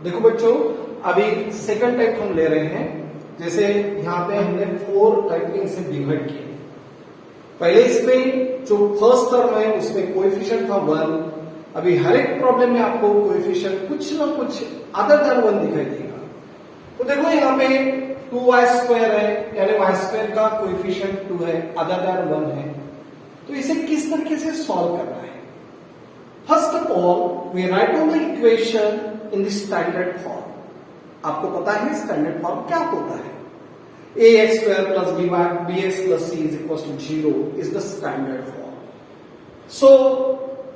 देखो बच्चों, अभी सेकंड टाइप हम ले रहे हैं। जैसे यहाँ पे हमने 4 टाइप में इसे डिवाइड किया। पहले इसमें जो फर्स्ट टर्म है उसमें कोएफिशिएंट था 1। अभी हर एक प्रॉब्लम में आपको कोएफिशिएंट कुछ ना कुछ अदर देन 1 दिखाई देगा। तो देखो यहाँ पे 2y² है, यानी y² का कोएफिशिएंट 2 है, अदर देन 1 है। तो इसे किस तरीके से सॉल्व करना है? First of all we write on the equation in the standard form. आपको पता है स्टैंडर्ड फॉर्म क्या होता है? ax² plus bx plus c is equals to 0 is the standard form. So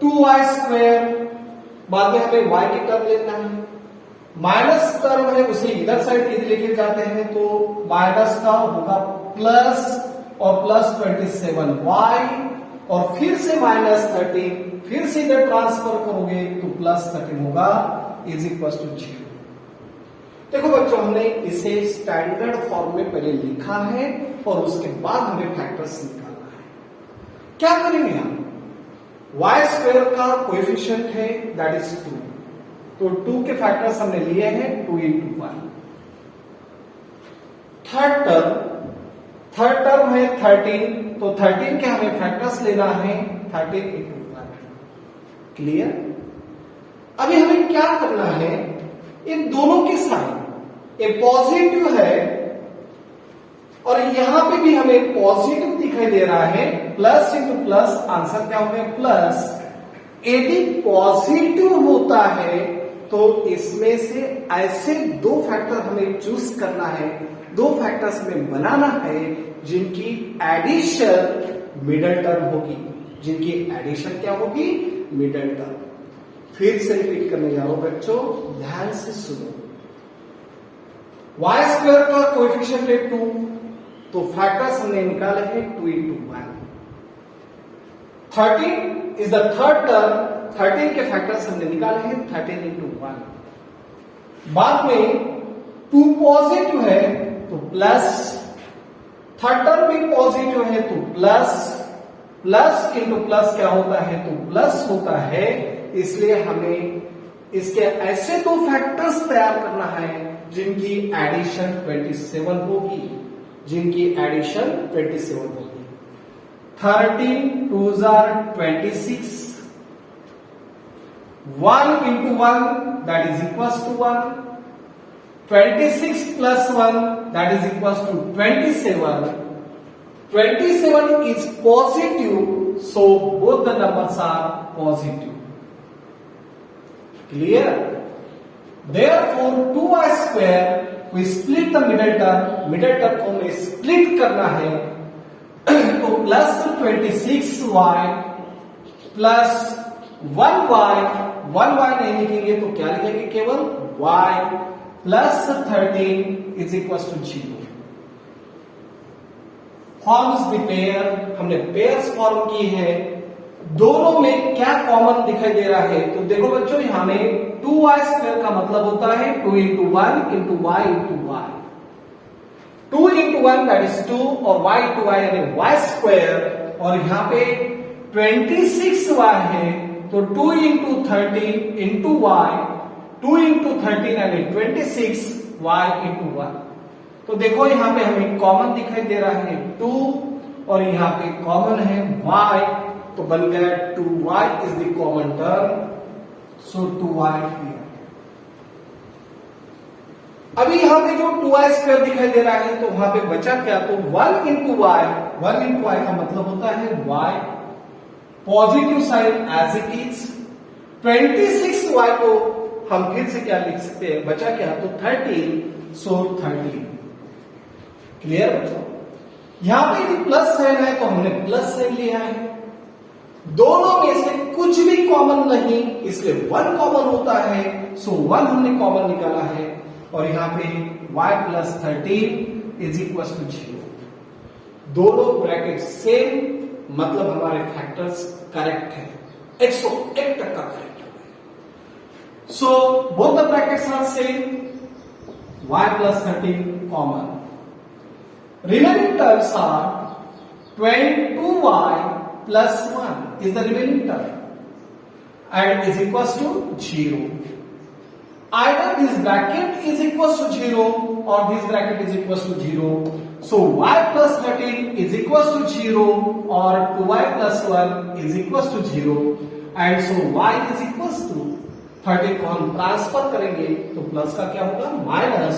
2y², बाद में हमें y की टर्म लेना है, माइनस टर्म है उसे इधर साइड यदि लेके जाते हैं तो माइनस का होगा प्लस और प्लस 27y और फिर से माइनस 13, फिर से इधर ट्रांसफर करोगे तो प्लस 13 होगा इज इक्वल टू 0। देखो बच्चों, हमने इसे स्टैंडर्ड फॉर्म में पहले लिखा है और उसके बाद हमें फैक्टर्स निकालना है। क्या करेंगे हम? y² का कोएफिशिएंट है दैट इज 2, तो 2 के फैक्टर्स हमने लिए हैं 2 into 1। थर्ड टर्म है 13, तो 13 के हमें फैक्टर्स लेना है 13 into 1। क्लियर? अभी हमें क्या करना है? इन दोनों के साइन ये पॉजिटिव है और यहां पे भी हमें पॉजिटिव दिखाई दे रहा है, प्लस इंटू प्लस आंसर क्या होगा? प्लस। यदि पॉजिटिव होता है तो इसमें से ऐसे 2 फैक्टर हमें चूज करना है, 2 फैक्टर्स हमें बनाना है जिनकी एडिशन मिडल टर्म होगी। जिनकी एडिशन क्या होगी? Middle term. फिर से रिपीट करने जा रहा हूं बच्चों, ध्यान से सुनो। y² का कोएफिशिएंट है 2, तो फैक्टर्स हमने निकाले हैं 2 into 1। 13 is the third term, 13 के फैक्टर्स हमने निकाले हैं 13 into 1। बाद में 2 पॉजिटिव है तो प्लस, थर्ड टर्म भी पॉजिटिव है तो प्लस, प्लस इंटू प्लस क्या होता है? तो प्लस होता है। इसलिए हमें इसके ऐसे 2 फैक्टर्स तैयार करना है जिनकी एडिशन 27 होगी, जिनकी एडिशन 27 होगी। 13 2s are 26, 1 into 1 that is equals to 1, 26 plus 1 that is equals to 27. 27 is positive, so both the numbers are positive. Clear? Therefore 2y² we split the middle term को हमें split करना है तो plus 26y plus 1y नहीं लिखेंगे तो क्या लिखेंगे? केवल y plus 13 is equal to 0। Forms the pair, हमने पेयर्स फॉर्म की है। दोनों में क्या कॉमन दिखाई दे रहा है? तो देखो बच्चों, यहां में 2y² का मतलब होता है 2 into 1 into y into y। 2 into 1 that is 2 और y into y यानी y², और यहां पे 26y है तो 2 into 13 into y, 2 into 13 यानी 26y into 1। तो देखो यहां पे हमें कॉमन दिखाई दे रहा है 2 और यहां पे कॉमन है y, तो बन गया 2y is the common term, so 2y here. अभी यहां पे जो 2y² दिखाई दे रहा है तो वहां पे बचा क्या? तो 1 into y, 1 into y का मतलब होता है y, positive sign as it is. 26y को हम फिर से क्या लिख सकते हैं? बचा क्या? तो 13, सो 13। क्लियर बच्चों? यहां पे यदि प्लस साइन है तो हमने प्लस साइन लिया है। दोनों में से कुछ भी कॉमन नहीं, इसलिए 1 कॉमन होता है, सो 1 हमने कॉमन निकाला है और यहां पे y plus 13 is equal to 0। दोनों ब्रैकेट सेम, मतलब हमारे फैक्टर्स करेक्ट है, 101% करेक्ट है। So both the brackets are same, y plus 13 common. Remaining terms are 22y plus 1 is the remaining term and is equals to 0. either this bracket is equals to 0 or this bracket is equals to 0. So y plus 13 is equals to 0 or 2y plus 1 is equals to 0 and so y is equals to 13 को हम transfer करेंगे तो plus का क्या होगा minus,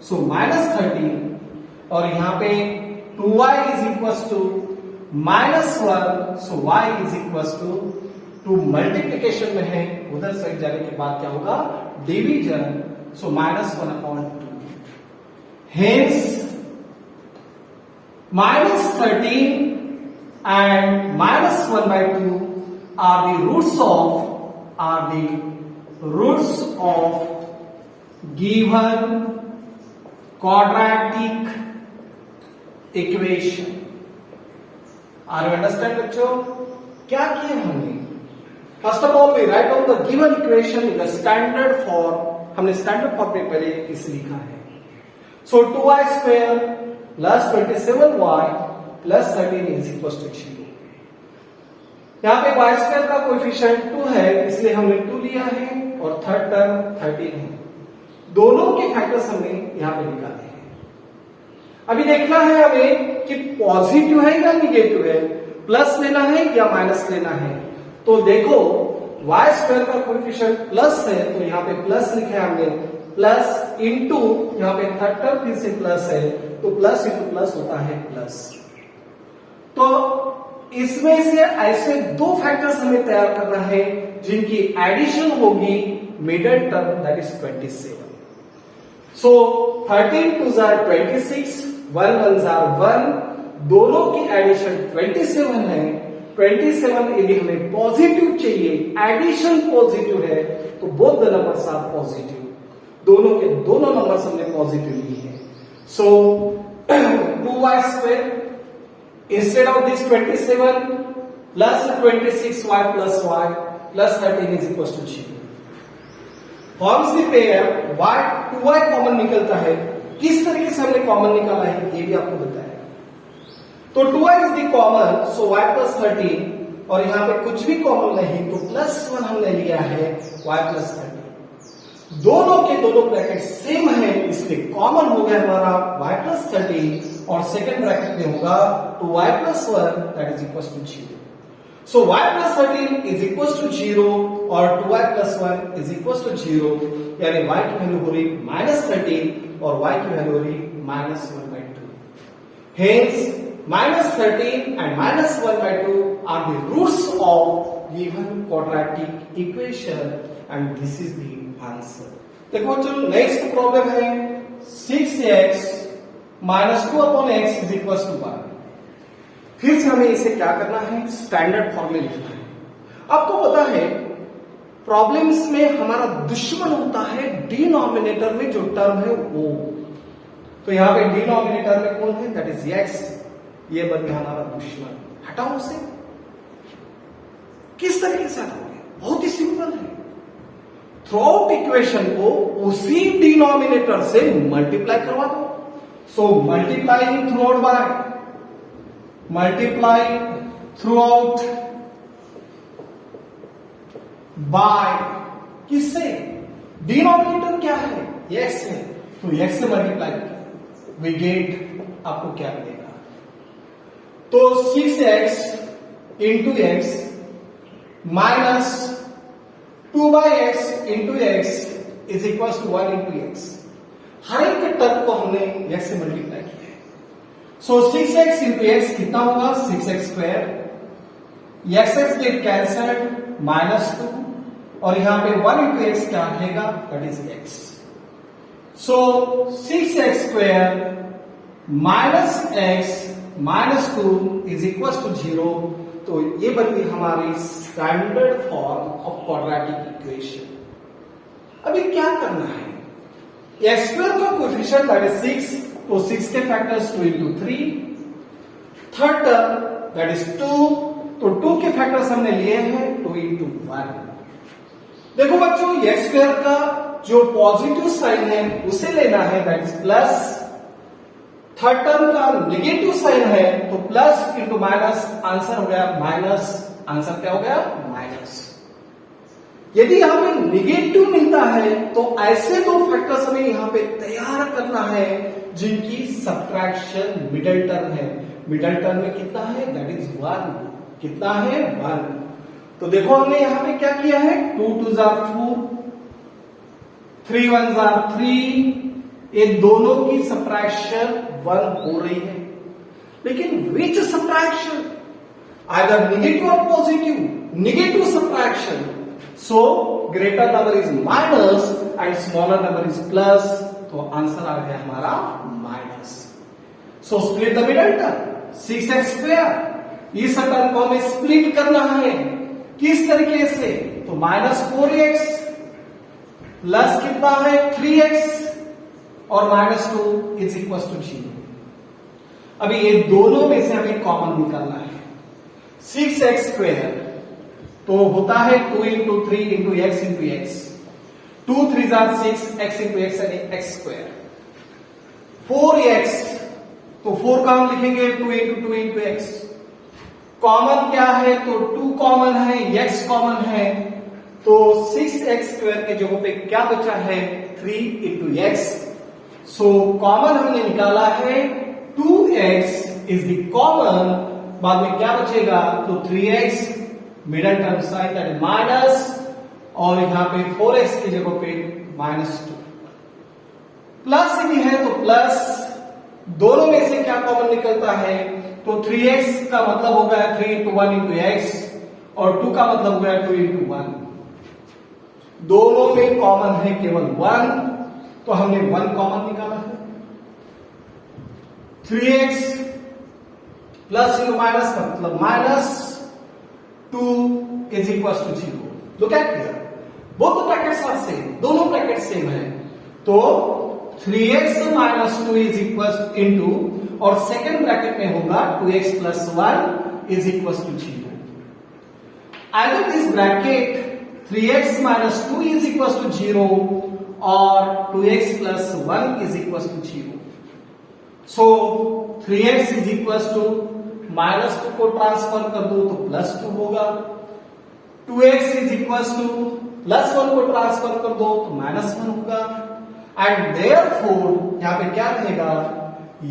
so minus 13 और यहाँ पे 2y is equals to minus 1, so y is equals to multiplication में है उधर साइड जाने के बाद क्या होगा division, so minus 1/2. Hence minus 13 and minus 1/2 are the roots of given quadratic equation. Are you understand बच्चों? क्या किया हमने? First of all we write down the given equation in the standard form. हमने standard form में पहले इसे लिखा है. So 2y square plus 27y plus 13 is equals to 0. यहाँ पे y स्क्वायर का कोएफिशिएंट 2 है इसलिए हमने 2 लिया है और थर्ड टर्म 13 है. दोनों के फैक्टर्स हमने यहाँ पे निकाले हैं. अभी देखना है हमें कि पॉजिटिव है या निगेटिव है, प्लस लेना है या माइनस लेना है. तो देखो y स्क्वायर का कोएफिशिएंट प्लस है तो यहाँ पे प्लस लिखा है हमने, प्लस इंटू यहाँ पे थर्ड टर्म फिर से प्लस है तो प्लस इंटू प्लस होता है प्लस. तो इसमें से ऐसे दो फैक्टर्स हमें तैयार करना है जिनकी एडिशन होगी middle term that is 27. So 13 2 jar 26, 1 1 jar 1, दोनों की एडिशन 27 है. 27 यदि हमें पॉजिटिव चाहिए, एडिशन पॉजिटिव है तो both the numbers are positive. दोनों के दोनों नंबर्स हमने पॉजिटिव लिए हैं. So 2y square instead of this 27 plus 26y plus y plus 13 is equals to 0. Forms the pair y 2y common निकलता है. किस तरीके से हमने कॉमन निकाला है ये भी आपको बताया. तो 2y is the common, so y plus 13 और यहाँ पे कुछ भी कॉमन नहीं तो प्लस 1 हमने लिया है y plus 13. दोनों के दोनों ब्रैकेट सेम है इसलिए कॉमन हो गया हमारा y plus 13 और सेकंड ब्रैकेट में होगा 2y plus 1 that is equals to 0. So y plus 13 is equals to 0 और 2y plus 1 is equals to 0 यानी y की वैल्यू हो रही -13 और y की वैल्यू हो रही -1/2. Hence -13 and -1/2 are the roots of given quadratic equation and this is the answer. देखो चलो नेक्स्ट प्रॉब्लम है 6x - 2/x is equals to 1. फिर से हमें इसे क्या करना है स्टैंडर्ड फॉर्म में लिखना है. आपको पता है प्रॉब्लम्स में हमारा दुश्मन होता है डिनोमिनेटर में जो टर्म है वो. तो यहां पे डिनोमिनेटर में कौन है दैट इज x. ये बन गया हमारा दुश्मन. हटाओ उसे. किस तरीके से हटाओगे? बहुत ही सिंपल है. थ्रूआउट इक्वेशन को उसी डिनोमिनेटर से मल्टीप्लाई करवा दो. So multiplying throughout by multiply throughout by किससे? डिनोमिनेटर क्या है? x है तो x से मल्टीप्लाई वी गेट आपको क्या मिलेगा? तो 6x into x minus 2x into x is equal to 1 into x. हर एक टर्म को हमने x से मल्टीप्लाई किया है. सो 6x इंटू x कितना होगा 6x square. x get cancelled -2 और यहां पे 1 इंटू x क्या रहेगा that is x. So 6x square minus x minus 2 is equal to 0. तो ये बन गई हमारी standard form of quadratic equation. अभी क्या करना है? एक्स स्क्वायर का कोएफिशिएंट दैट इज 6 तो 6 के factors 2 into 3. Third term that is 2 तो 2 के फैक्टर्स हमने लिए हैं 2 इंटू 1. देखो बच्चों एक्स स्क्वायर का जो पॉजिटिव साइन है उसे लेना है that is plus. Third term का नेगेटिव साइन है तो प्लस इंटू माइनस आंसर हो गया माइनस. आंसर क्या हो गया माइनस. यदि यहाँ पे निगेटिव मिलता है तो ऐसे दो फैक्टर्स हमें यहाँ पे तैयार करना है जिनकी सब्ट्रैक्शन मिडिल टर्म है। मिडिल टर्म में कितना है? That is 1। कितना है? 1। तो देखो हमने यहाँ पे क्या किया है, 2 2s are 4, 3 1s are 3, ये दोनों की सब्ट्रैक्शन 1 हो रही है। लेकिन विच सब्ट्रैक्शन? आइदर नेगेटिव और positive. Negative subtraction, so greater number is minus and smaller number is plus, तो आंसर आ गया हमारा minus. So split the middle term 6x square. इस टर्म को हमें स्प्लिट करना है, किस तरीके से? तो -4x प्लस कितना है 3x और -2 इज इक्वल टू 0। अभी ये दोनों में से हमें कॉमन निकालना है। 6x स्क्वायर तो होता है 2 into 3 into x into x, 2 3 are 6, x into x यानी x स्क्वायर। 4x तो 4 का हम लिखेंगे 2 इंटू 2 इंटू एक्स। कॉमन क्या है? तो 2 कॉमन है, x कॉमन है, तो 6x स्क्वायर के जगह पे क्या बचा है? 3 इंटू एक्स। सो कॉमन हमने निकाला है 2x इज द कॉमन, बाद में क्या बचेगा? तो 3x middle term sign that minus, और यहां पे 4x की जगह पे -2। प्लस भी है तो प्लस, दोनों में से क्या कॉमन निकलता है? तो 3x का मतलब हो गया 3 इंटू 1 इंटू एक्स, और 2 का मतलब हो गया 2 इंटू 1। दोनों में कॉमन है केवल 1, तो हमने 1 कॉमन निकाला है। 3x प्लस इंटू माइनस का मतलब -2 is equal to 0। Look at here, both brackets are same, दोनों ब्रैकेट सेम है, तो 3x minus 2 is equal into, और सेकेंड ब्रैकेट में होगा 2x plus 1 is equal to 0। Either this bracket 3x minus 2 is equal to 0 और 2x plus 1 is equal to 0। So 3x is equal to -2 को transfer कर दो तो +2 होगा, 2x is equal to +1 को ट्रांसफर कर दो तो -1 होगा, एंड देयरफॉर यहां पे क्या रहेगा?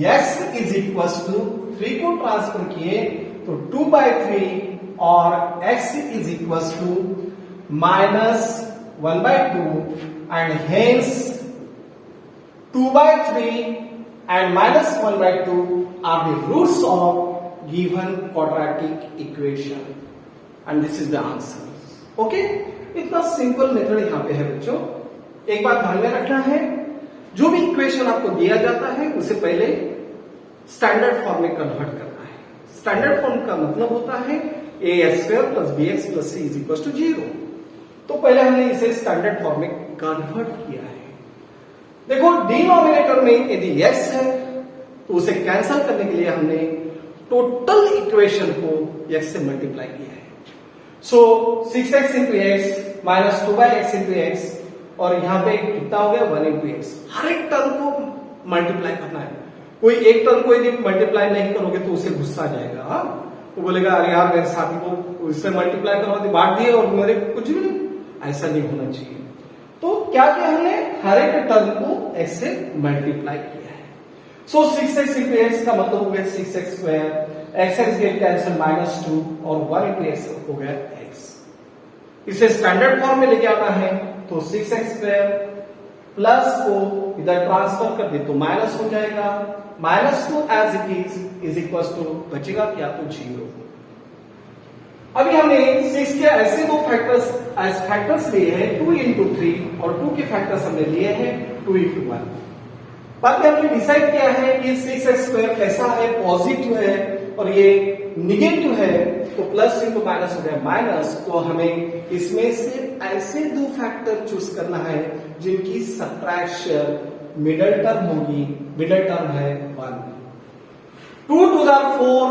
x इज इक्वल टू 3 को ट्रांसफर किए तो 2/3 और x is equal to -1/2, and hence 2/3 and -1/2 are the roots of given quadratic equation, and this is the answer. Okay? इतना सिंपल मेथड यहां पे है बच्चों। एक बात ध्यान में रखना है, जो भी इक्वेशन आपको दिया जाता है उसे पहले स्टैंडर्ड फॉर्म में कन्वर्ट करना है। स्टैंडर्ड फॉर्म का मतलब होता है ax² + bx + c = 0। तो पहले हमने इसे स्टैंडर्ड फॉर्म में कन्वर्ट किया है। देखो डिनोमिनेटर में यदि x है तो उसे कैंसिल करने के लिए हमने टोटल इक्वेशन को x से मल्टीप्लाई किया है। सो 6x into x minus 2/x into x, और यहां पे कितना हो गया 1 इंटू एक्स। हर एक टर्म को मल्टीप्लाई करना है। कोई एक टर्म को यदि मल्टीप्लाई नहीं करोगे तो उसे गुस्सा आ जाएगा। हाँ, वो बोलेगा अरे यार मेरे साथी को उससे मल्टीप्लाई करवा दी, बांट दिए और मेरे कुछ भी नहीं। ऐसा नहीं होना चाहिए। तो क्या किया हमने? हर एक टर्म को x से मल्टीप्लाई किया है। सो 6x इंटू एक्स का मतलब हो गया 6x square, x get cancel -2 और 1 इंटू एक्स हो गया x। इसे स्टैंडर्ड फॉर्म में लेके आना है तो 6x स्क्वायर प्लस को इधर ट्रांसफर कर दे तो माइनस हो जाएगा, -2 as it is equal to बचेगा क्या? तो 0। अभी हमने 6 के ऐसे दो फैक्टर्स लिए हैं 2 इंटू 3, और 2 के फैक्टर्स हमने लिए हैं 2 इंटू 1। बाद में हमने डिसाइड किया है कि 6x स्क्वायर कैसा है, पॉजिटिव है, और ये निगेटिव है, तो प्लस इंटू माइनस हो गया माइनस। तो हमें इसमें से ऐसे दो फैक्टर चूज करना है जिनकी सब्ट्रैक्शन मिडिल टर्म होगी। मिडिल टर्म है 1। 2 2s are 4,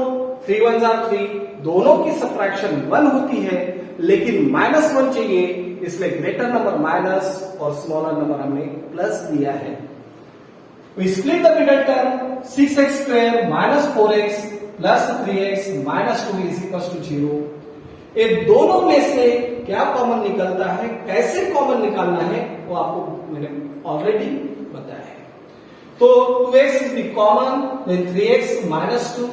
3 1s are 3, दोनों की सब्ट्रैक्शन 1 होती है, लेकिन -1 चाहिए, इसलिए ग्रेटर नंबर माइनस और स्मॉलर नंबर हमने प्लस दिया है। We split the middle term 6x square minus 4x plus 3x minus 2 is equals to 0. ये दोनों में से क्या कॉमन निकलता है, कैसे कॉमन निकालना है, वो आपको मैंने ऑलरेडी बताया है। तो 2x is the common, then 3x minus 2,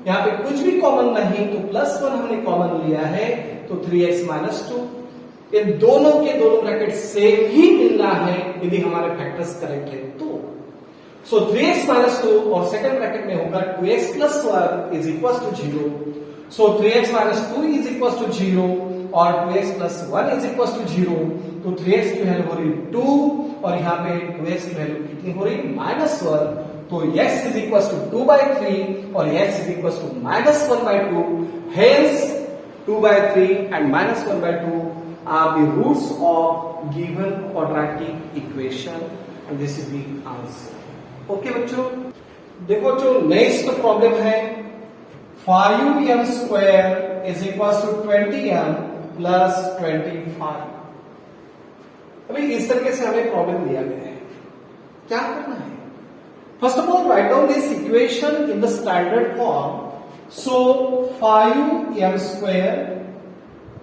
यहाँ पे कुछ भी कॉमन नहीं तो +1 हमने कॉमन लिया है, तो 3x माइनस 2। ये दोनों के दोनों ब्रैकेट सेम ही मिलना है यदि हमारे फैक्टर्स करेक्ट है तो। सो 3x माइनस 2 और सेकंड ब्रैकेट में होगा 2x plus 1 is equal to 0। So 3x minus 2 is equal to 0 और 2x plus 1 is equal to 0। तो 3x की वैल्यू हो रही 2 और यहाँ पे 2x की वैल्यू कितनी हो रही -1। तो x इज इक्वल टू 2/3 और x is equal to -1/2। Hence 2/3 and -1/2 are the roots of given quadratic equation and this is the answer. Okay बच्चों, देखो जो नेक्स्ट प्रॉब्लम है 5m square is equal to 20m plus 25। अभी इस तरीके से हमें प्रॉब्लम दिया गया है, क्या करना है? First of all write down this equation in the standard form. So 5m square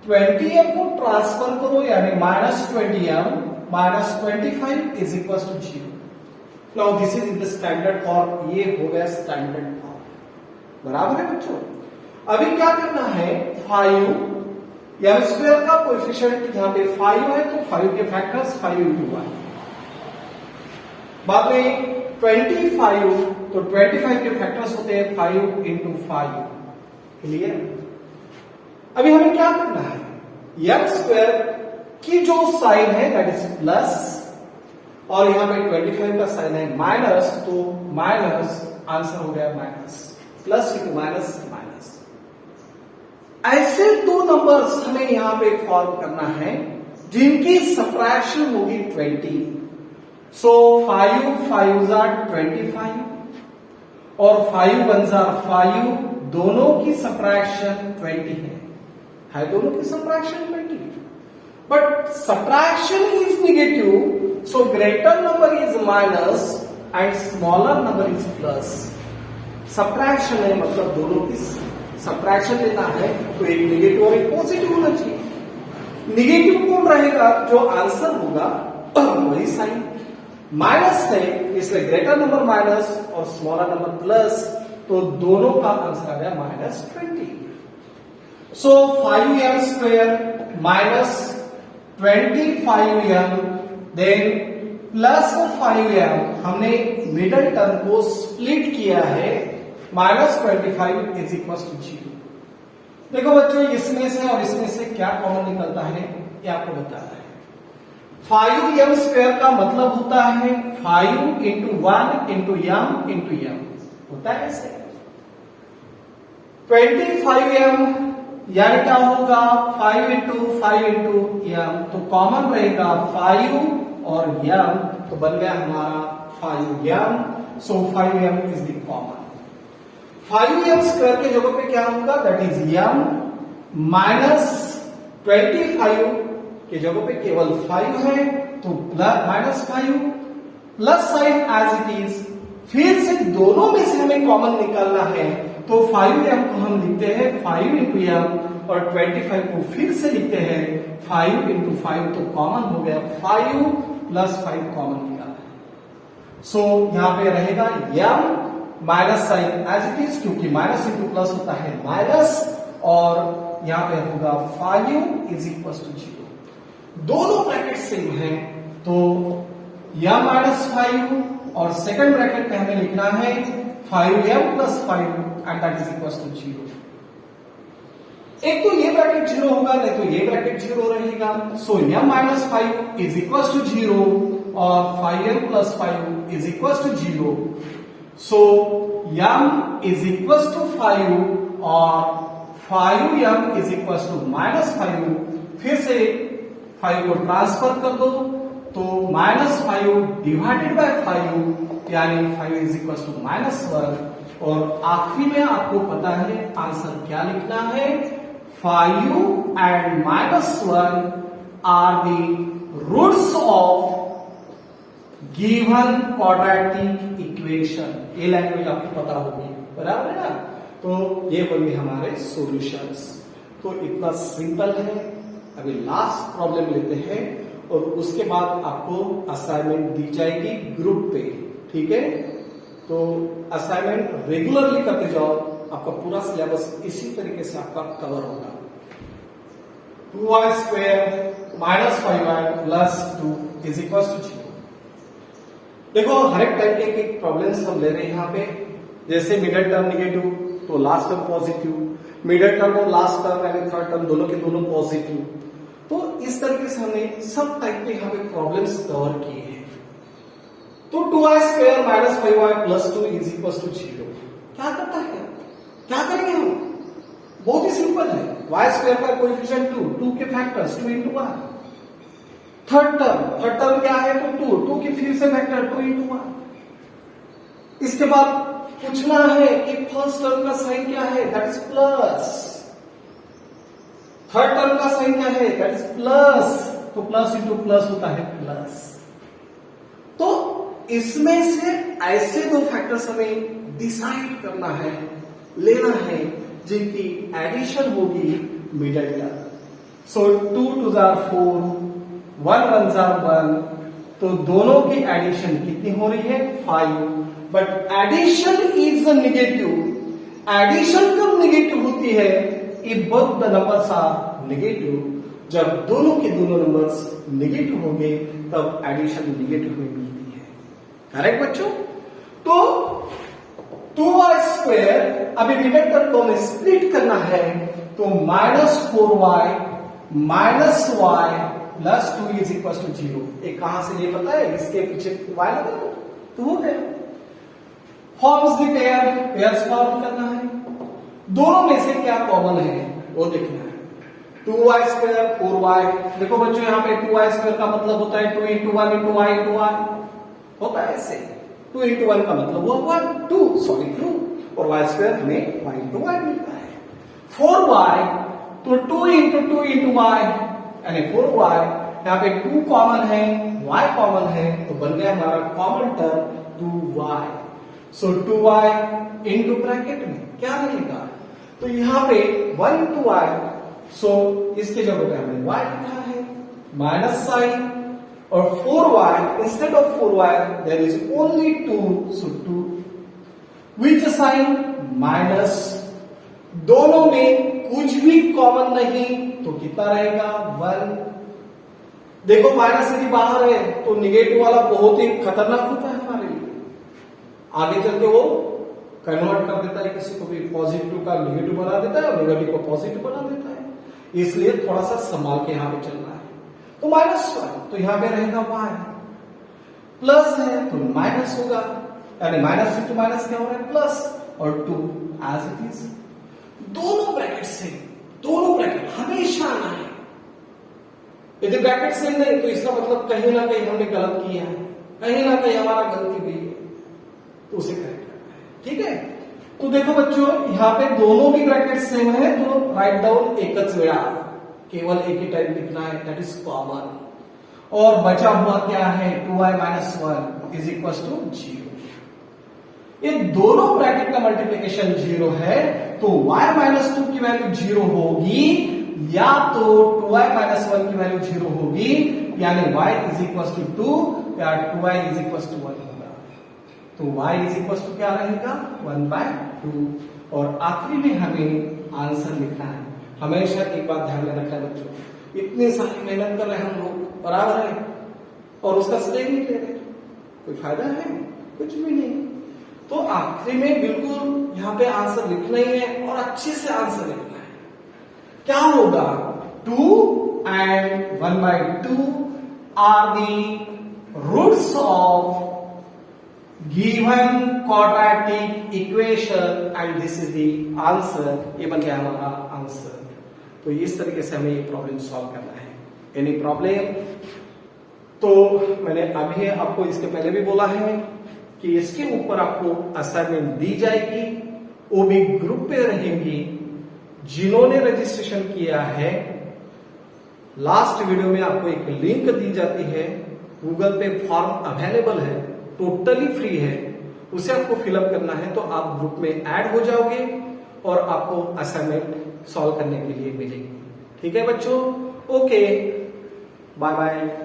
20m को ट्रांसफर करो यानी -20m minus 25 is equal to 0। Now this is in the standard form, ये हो गया स्टैंडर्ड फॉर्म, बराबर है बच्चों। अभी क्या करना है, 5m स्क्वायर का कोएफिशिएंट यहाँ पे 5 है तो 5 के फैक्टर्स 5 into 1, बाद में 25 तो 25 के फैक्टर्स होते हैं 5 into 5। क्लियर? अभी हमें क्या करना है, m स्क्वायर की जो साइन है दैट इज प्लस और यहां पे 25 का साइन है माइनस, तो माइनस आंसर हो गया minus, plus into minus minus. ऐसे दो नंबर्स हमें यहां पे फॉर्म करना है जिनकी सब्ट्रैक्शन होगी 20। सो 5 5 जार 25 और 5 1 जार 5, दोनों की सब्ट्रैक्शन 20 है दोनों की subtraction 20, but subtraction is negative, so greater number is minus and smaller number is plus. Subtraction है मतलब दोनों की सब्ट्रैक्शन लेना है तो एक नेगेटिव और एक पॉजिटिव होना चाहिए। नेगेटिव कौन रहेगा, जो आंसर होगा वही साइन, माइनस है इसलिए ग्रेटर नंबर माइनस और स्मॉलर नंबर प्लस, तो दोनों का आंसर आ गया -20। So 5m square minus 25m then plus 5m, हमने मिडल टर्म को स्प्लिट किया है, -25 इज इक्वल टू 0। देखो बच्चों, इसमें से और इसमें से क्या कॉमन निकलता है ये आपको बताना है। 5m स्क्वायर का मतलब होता है 5 into 1 into m into m, होता है ऐसे। 25m यानी क्या होगा, 5 into 5 into m, तो कॉमन रहेगा 5 और m, तो बन गया हमारा 5m। So 5m is the common. 5m square के जगह पे क्या होगा, दैट इज m माइनस 25 के जगह पे केवल 5 है तो -5 plus sign as it is. फिर से दोनों में से हमें कॉमन निकालना है, तो 5m को हम लिखते हैं 5 into m और 25 को फिर से लिखते हैं 5 into 5, तो कॉमन हो गया 5 प्लस 5 कॉमन निकाला है। सो यहां पे रहेगा m minus sign as it is, क्योंकि माइनस इंटू प्लस होता है माइनस, और यहां पे होगा 5 इज इक्वल टू 0। दोनों ब्रैकेट सेम है तो m -5 और सेकंड ब्रैकेट में हमें लिखना है 5m plus 5 and that is equals to 0। एक तो ये ब्रैकेट 0 होगा, नहीं तो ये ब्रैकेट 0 रहेगा। सो m minus 5 is equals to 0 और 5m plus 5 is equals to 0। So m is equals to 5 और 5m is equals to -5। फिर से 5 को ट्रांसफर कर दो तो -5 डिवाइडेड बाय 5 यानी 5 इज इक्वल टू -1, और आखिरी में आपको पता है आंसर क्या लिखना है, 5 and -1 are the roots of given quadratic equation. ये लैंग्वेज आपको पता होगी, बराबर है ना। तो ये बन गए हमारे सॉल्यूशंस। तो इतना सिंपल है। अभी लास्ट प्रॉब्लम लेते हैं और उसके बाद आपको असाइनमेंट दी जाएगी ग्रुप पे, ठीक है। तो असाइनमेंट रेगुलरली करते जाओ, आपका पूरा सिलेबस इसी तरीके से आपका कवर होगा। 2y square minus 5y plus 2 is equal to 0। देखो हर एक टाइप के प्रॉब्लम्स हम ले रहे हैं यहाँ पे, जैसे मिडिल टर्म निगेटिव तो last term positive, middle term और लास्ट टर्म यानी थर्ड टर्म दोनों के दोनों पॉजिटिव। तो इस तरीके से हमने सब टाइप के यहाँ पे प्रॉब्लम्स कवर किए हैं। तो 2y square minus 5y plus 2 is equal to 0 क्या करता है, क्या करेंगे हम? बहुत ही सिंपल है। y स्क्वायर का कोएफिशिएंट 2 के फैक्टर्स 2 इंटू 1। थर्ड टर्म क्या है? तो 2 के फिर से फैक्टर 2 इंटू 1। इसके बाद पूछना है कि फर्स्ट टर्म का साइन क्या है, that is plus. Third term का साइन क्या है, दैट इज प्लस। तो प्लस इंटू प्लस होता है प्लस। तो इसमें से ऐसे दो फैक्टर्स हमें डिसाइड करना है, लेना है, जिनकी एडिशन होगी मिडिल टर्म। सो 2 2 जार 4, 1 1 जार 1, तो दोनों की एडिशन कितनी हो रही है 5। But addition is negative. Addition कब नेगेटिव होती है? If both the numbers are negative. जब दोनों के दोनों नंबर्स नेगेटिव होंगे तब एडिशन नेगेटिव में मिलती है। करेक्ट बच्चों? तो 2y स्क्वायर अभी मिडिल टर्म को हमें स्प्लिट करना है, तो minus 4y minus y plus 2 is equal to 0। एक कहां से ये पता है? इसके पीछे y लगा दो तो हो गया। Forms the pair, pairs form करना है। दोनों में से क्या कॉमन है वो देखना है। 2y square 4y। देखो बच्चों यहाँ पे 2y स्क्वायर का मतलब होता है 2 into 1 into y into y होता है ऐसे। 2 इंटू 1 का मतलब हुआ 2 और y स्क्वायर हमें y इंटू y मिलता है। 4y तो 2 इंटू 2 इंटू y यानी 4y। यहाँ पे 2 कॉमन है, y कॉमन है, तो बन गया हमारा कॉमन टर्म 2y। सो 2y इंटू ब्रैकेट में क्या रहेगा? तो यहाँ पे 1 इंटू y, सो इसके जगह पे हमने y लिखा है माइनस साइन, और 4y instead of 4y there is only 2, so 2 which sign minus. दोनों में कुछ भी कॉमन नहीं तो कितना रहेगा 1। देखो माइनस यदि बाहर है तो निगेटिव वाला बहुत ही खतरनाक होता है हमारे लिए, आगे चल के वो कन्वर्ट कर देता है, किसी को भी पॉजिटिव का निगेटिव बना देता है और निगेटिव को पॉजिटिव बना देता है। इसलिए थोड़ा सा संभाल के यहां पे चलना है। तो -1 तो यहां पे रहेगा y, प्लस है तो माइनस होगा, यानी माइनस इंटू माइनस क्या हो रहा है प्लस, और 2 एज इट इज। दोनों ब्रैकेट से, दोनों ब्रैकेट हमेशा आना है। यदि ब्रैकेट सेम नहीं तो इसका मतलब कहीं ना कहीं हमने गलत किया है, कहीं ना कहीं हमारा गलती हुई है, तो उसे करेक्ट करना है। ठीक है? तो देखो बच्चों यहाँ पे दोनों भी ब्रैकेट सेम है, तो राइट डाउन एकच वेळा, केवल एक ही टाइप लिखना है, दैट इज कॉमन। और बचा हुआ क्या है 2y minus 1 is equal to 0। ये दोनों ब्रैकेट का मल्टीप्लीकेशन 0 है, तो y माइनस 2 की वैल्यू 0 होगी, या तो 2y माइनस 1 की वैल्यू 0 होगी, यानी y इज इक्वल टू 2 या 2y इज इक्वल टू 1 होगा। तो y इज इक्वल टू क्या रहेगा 1/2। और आखिरी में हमें आंसर लिखना है। हमेशा एक बात ध्यान में रखना है बच्चों, इतनी सारी मेहनत कर रहे हैं हम लोग, बराबर है, और उसका श्रेय नहीं ले रहे, कोई फायदा है? कुछ भी नहीं। तो आखिरी में बिल्कुल यहाँ पे आंसर लिखना ही है और अच्छे से आंसर लिखना है। क्या होगा 2 and 1/2 are the roots of given quadratic equation and this is the answer. ये बन गया हमारा आंसर। तो इस तरीके से हमें ये प्रॉब्लम सॉल्व करना है। Any problem? तो मैंने अभी आपको इसके पहले भी बोला है कि इसके ऊपर आपको असाइनमेंट दी जाएगी, वो भी ग्रुप पे रहेंगी। जिन्होंने रजिस्ट्रेशन किया है, लास्ट वीडियो में आपको एक लिंक दी जाती है, गूगल पे फॉर्म अवेलेबल है, टोटली फ्री है, उसे आपको फिलअप करना है, तो आप ग्रुप में ऐड हो जाओगे और आपको असाइनमेंट सॉल्व करने के लिए मिलेगी। ठीक है बच्चों, ओके, बाय बाय।